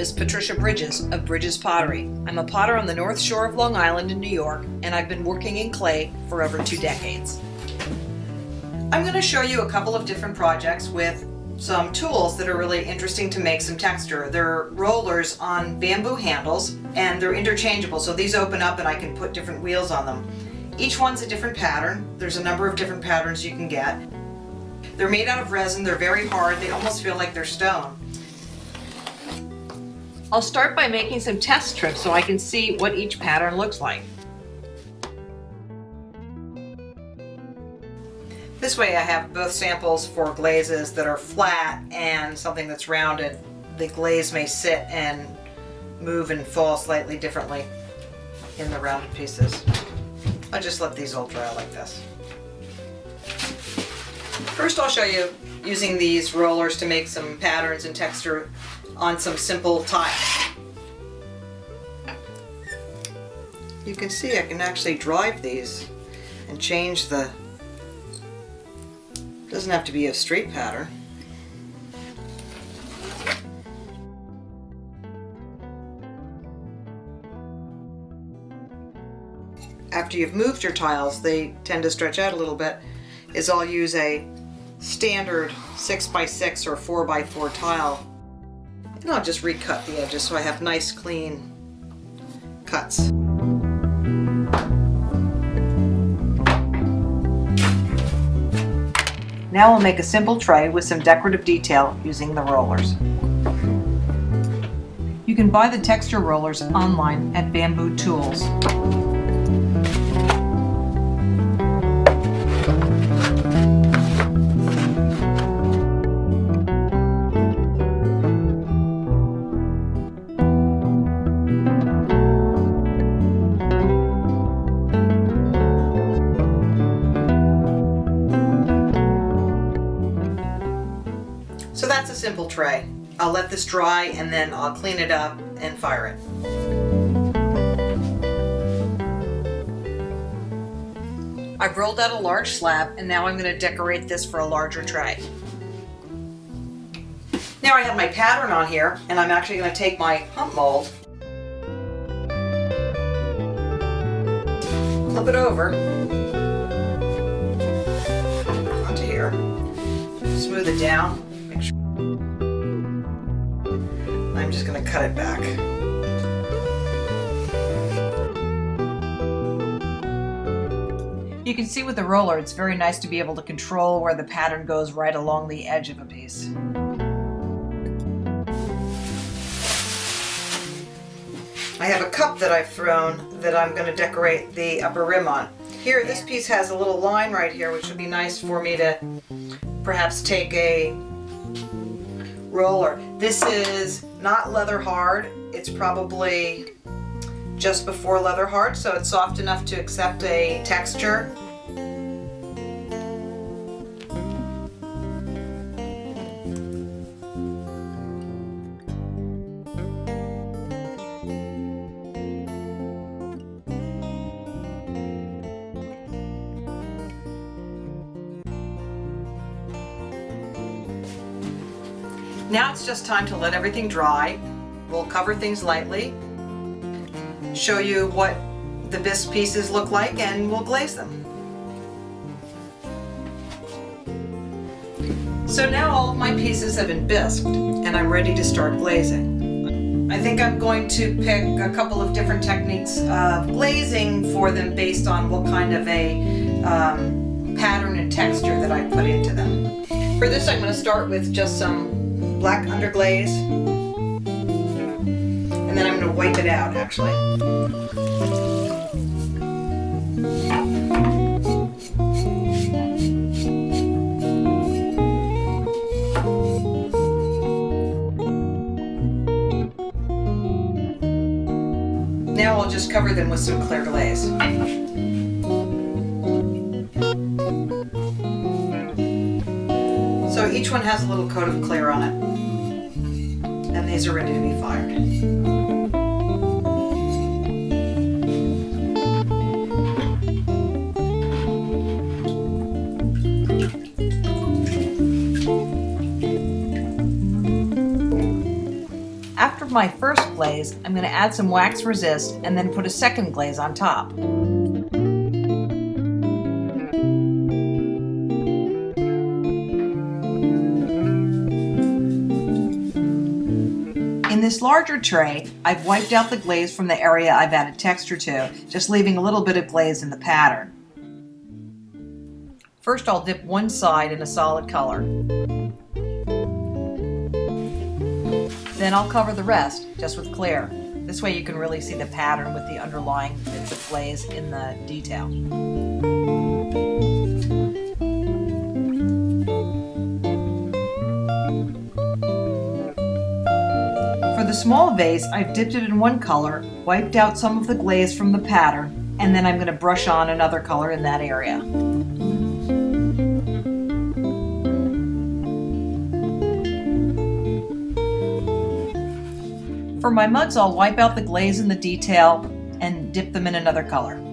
is Patricia Bridges of Bridges Pottery. I'm a potter on the North Shore of Long Island in New York, and I've been working in clay for over 2 decades. I'm going to show you a couple of different projects with some tools that are really interesting to make some texture. They're rollers on bamboo handles, and they're interchangeable, so these open up and I can put different wheels on them. Each one's a different pattern. There's a number of different patterns you can get. They're made out of resin, they're very hard, they almost feel like they're stone. I'll start by making some test strips so I can see what each pattern looks like. This way I have both samples for glazes that are flat and something that's rounded. The glaze may sit and move and fall slightly differently in the rounded pieces. I'll just let these all dry like this. First I'll show you using these rollers to make some patterns and texture on some simple tiles. You can see I can actually drive these and change the, doesn't have to be a straight pattern. After you've moved your tiles, they tend to stretch out a little bit, is I'll use a standard 6x6 or 4x4 tile, and I'll just recut the edges so I have nice clean cuts. Now we'll make a simple tray with some decorative detail using the rollers. You can buy the texture rollers online at Bamboo Tools. So that's a simple tray. I'll let this dry and then I'll clean it up and fire it. I've rolled out a large slab and now I'm going to decorate this for a larger tray. Now I have my pattern on here and I'm actually going to take my hump mold, flip it over onto here, smooth it down. I'm just going to cut it back. You can see with the roller it's very nice to be able to control where the pattern goes right along the edge of a piece. I have a cup that I've thrown that I'm going to decorate the upper rim on. Here, this piece has a little line right here, which would be nice for me to perhaps take a roller. This is not leather hard. It's probably just before leather hard, so it's soft enough to accept a texture. Now it's just time to let everything dry. We'll cover things lightly, show you what the bisque pieces look like, and we'll glaze them. So now all of my pieces have been bisqued and I'm ready to start glazing. I think I'm going to pick a couple of different techniques of glazing for them based on what kind of a pattern and texture that I put into them. For this I'm going to start with just some black underglaze, and then I'm going to wipe it out actually. Now I'll just cover them with some clear glaze. So each one has a little coat of clear on it. And these are ready to be fired. After After my first glaze, I'm going to add some wax resist and then put a second glaze on top. In this larger tray, I've wiped out the glaze from the area I've added texture to, just leaving a little bit of glaze in the pattern. First, I'll dip one side in a solid color. Then I'll cover the rest, just with clear. This way you can really see the pattern with the underlying bits of glaze in the detail. For the small vase, I've dipped it in one color, wiped out some of the glaze from the pattern, and then I'm going to brush on another color in that area. For my mugs, I'll wipe out the glaze in the detail and dip them in another color.